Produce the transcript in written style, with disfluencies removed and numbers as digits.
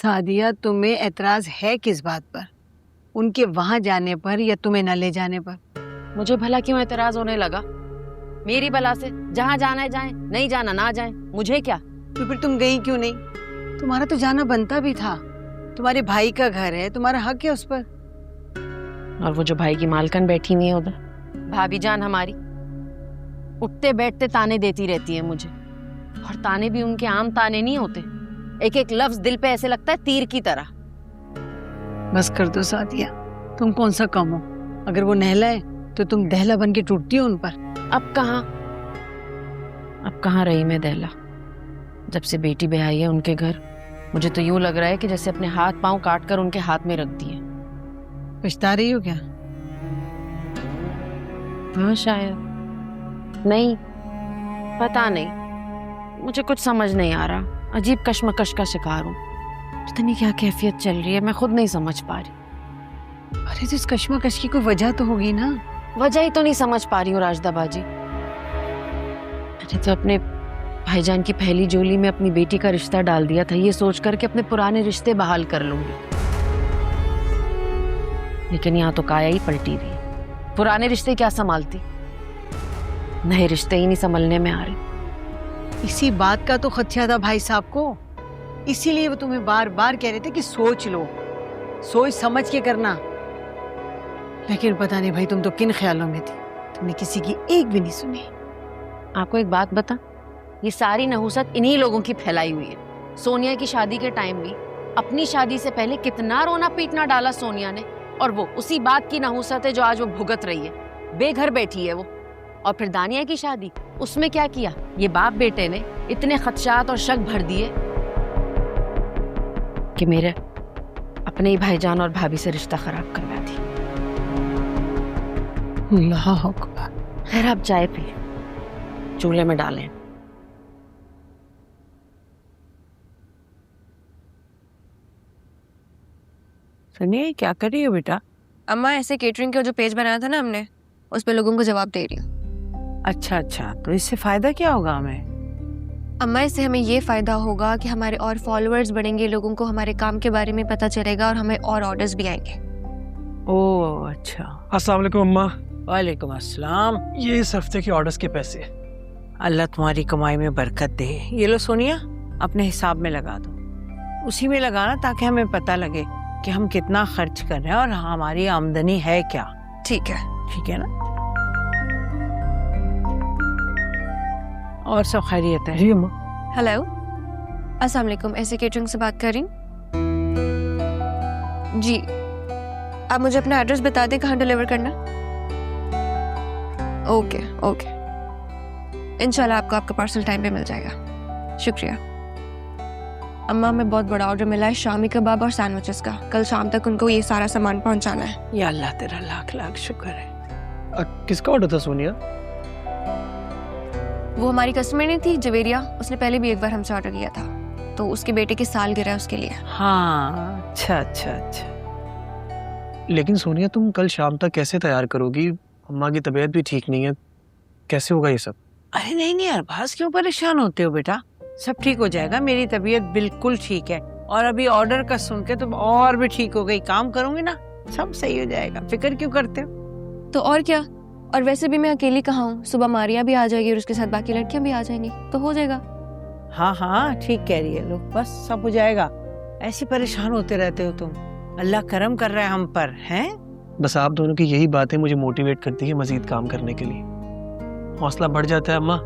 सादिया, तुम्हें एतराज है किस बात पर? उनके वहां जाने पर या तुम्हें न ले जाने पर? मुझे भला क्यों एतराज होने लगा? मेरी भला से जहाँ जाना है जाए, नहीं जाना ना जाए, मुझे क्या? तो फिर तुम गई क्यों नहीं? तुम्हारा तो जाना बनता भी था। तुम्हारे भाई का घर है, तुम्हारा हक है उस पर। और वो जो भाई की मालकन बैठी हुई है उधर, भाभी जान हमारी, उठते बैठते ताने देती रहती है मुझे। और ताने भी उनके आम ताने नहीं होते, एक एक लफ्ज दिल पे ऐसे लगता है तीर की तरह। बस कर दो सादिया, तुम कौन सा कम हो? अगर वो नहलाए तो तुम दहला बन के टूटती हो उन पर। अब कहाँ रही मैं दहला? जब से बेटी ब्याही है उनके घर, मुझे तो यूं लग रहा है कि जैसे अपने हाथ पांव काट कर उनके हाथ में रख दिए। पछता रही हो क्या? हाँ शायद, नहीं पता नहीं, मुझे कुछ समझ नहीं आ रहा। अजीब कश्मकश का शिकार हूँ। पता नहीं क्या कैफियत चल रही है, मैं खुद नहीं समझ पा रही। अरे तो इस कश्मकश की कोई वजह तो होगी ना? वजह ही तो नहीं समझ पा रही हूँ राजदा बाजी। मैंने तो अपने भाईजान की पहली जोली में अपनी बेटी का रिश्ता डाल दिया था, ये सोचकर के अपने पुराने रिश्ते बहाल कर लूंगी। लेकिन यहाँ तो काया ही पलटी रही। पुराने रिश्ते क्या संभालती, नए रिश्ते ही नहीं संभलने में आ रही। इसी बात का तो खदशा था भाई साहब को, इसीलिए वो तुम्हें बार बार कह रहे थे कि सोच लो, सोच समझ के करना। लेकिन पता नहीं भाई, तुम तो किन ख्यालों में थी, तुमने किसी की एक भी नहीं सुनी। आपको एक बात बता, ये सारी नहुसत इन्हीं लोगों की फैलाई हुई है। सोनिया की शादी के टाइम भी अपनी शादी से पहले कितना रोना पीटना डाला सोनिया ने, और वो उसी बात की नहुसत है जो आज वो भुगत रही है। बेघर बैठी है वो। और फिर दानिया की शादी, उसमें क्या किया ये बाप बेटे ने? इतने खदशात और शक भर दिए कि मेरे अपने ही भाईजान और भाभी से रिश्ता खराब करवा दी। अल्लाह अकबर। खैर आप चाय पी, चूल्हे में डालें। सुनिए, क्या कर रही हो बेटा? अम्मा, ऐसे केटरिंग का जो पेज बनाया था ना हमने, उस पे लोगों को जवाब दे रही हूँ। अच्छा अच्छा, तो इससे फायदा क्या होगा हमें? अम्मा, इससे हमें ये फायदा होगा कि हमारे और फॉलोअर्स बढ़ेंगे, लोगों को हमारे काम के बारे में पता चलेगा और हमें और ऑर्डर्स भी आएंगे। ओह अच्छा। अस्सलाम वालेकुम अम्मा। वालेकुम अस्सलाम। ये इस हफ्ते के ऑर्डर्स के पैसे। अल्लाह तुम्हारी कमाई में बरकत दे। ये लो सोनिया, अपने हिसाब में लगा दो, उसी में लगाना ताकि हमें पता लगे कि हम कितना खर्च कर रहे हैं और हमारी आमदनी है क्या। ठीक है। ठीक है ना? और सब खैरियत है? जी अम्मा। हेलो, अस्सलाम वालेकुम, ऐसे केटरिंग से बात कर रही हूँ जी। आप मुझे अपना एड्रेस बता दें, कहाँ डिलीवर करना? ओके ओके, इंशाल्लाह आपको आपका पार्सल टाइम पे मिल जाएगा। शुक्रिया। अम्मा, हमें बहुत बड़ा ऑर्डर मिला है शामी कबाब और सैंडविचेस का। कल शाम तक उनको ये सारा सामान पहुंचाना है। या अल्लाह तेरा लाख लाख शुक्र है। किसका ऑर्डर था सोनिया? वो हमारी कस्टमर नहीं थी जवेरिया, उसने पहले भी एक बार हमसे ऑर्डर किया था, तो उसके बेटे की सालगिरह है उसके लिए। हाँ अच्छा अच्छा अच्छा। लेकिन सोनिया, तुम कल शाम तक कैसे तैयार करोगी? अम्मा की तबीयत भी ठीक नहीं है, कैसे होगा ये सब? अरे नहीं नहीं अरबाज, क्यों परेशान होते हो बेटा? सब ठीक हो जाएगा, मेरी तबीयत बिल्कुल ठीक है। और अभी ऑर्डर का सुन के तुम और भी ठीक हो गई। काम करूंगी ना, सब सही हो जाएगा, फिक्र क्यों करते हो? तो और क्या, और वैसे भी मैं अकेली कहाँ हूँ, सुबह मारिया भी आ जाएगी और उसके साथ बाकी लड़कियां भी आ जाएंगी, तो हो जाएगा। हाँ हाँ ठीक कह रही है, लो बस सब हो जाएगा। ऐसे परेशान होते रहते हो तुम, अल्लाह करम कर रहा है हम पर, हैं? बस आप दोनों की यही बातें मुझे मोटिवेट करती है मजीद काम करने के लिए। हौसला बढ़ जाता है अम्मा।